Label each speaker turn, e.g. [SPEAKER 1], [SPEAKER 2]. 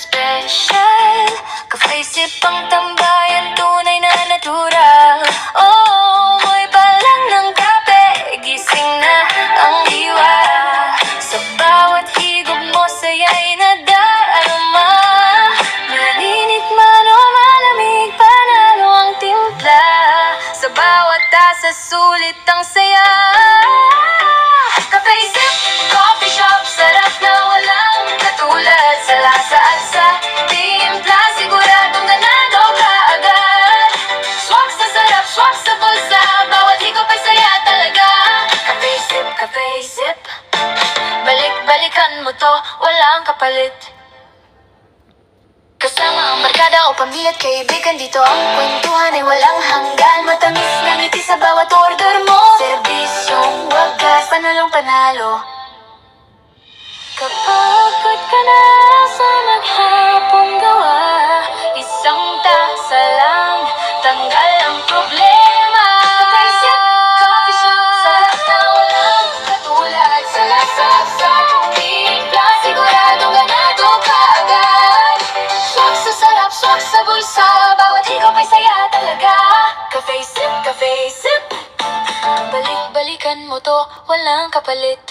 [SPEAKER 1] special. Ka-face-sip ang tambayan, tunay na natural. Oh, mo'y palang ng kape, gising na ang diwa. Sa bawat higop mo, saya'y nadarama. Maninit man o malamig, panalo ang timpla. Sa bawat tasa, sulit ang saya. Ka-face-sip, coffee shop, sarap na walang katulad. Sa lasa at sa timpla, siguradong ganado ka agad. Swak sa sarap, swak sa bulsa, bawat higop ay saya talaga. Ka-face-sip, ka-face-sip, balik-balikan mo to, walang kapalit. Kasama ang barkada o pamilya at kaibigan, dito ang kwentuhan ay walang hanggan. Matamis na ngiti sa bawat order mo, serbisyong wagas, panalong panalo. Kapag pagod ka na sa maghapong gawa, isang tasa lang, tanggal ang problema. Ka-face-sip, coffee shop, sarap na walang katulad. Sa lasa sa timpla, siguradong ganado ka agad. Swak sa sarap, swak sa bulsa, bawat higop ay saya talaga. Ka-face-sip, ka-face-sip, balik-balikan mo to, walang kapalit.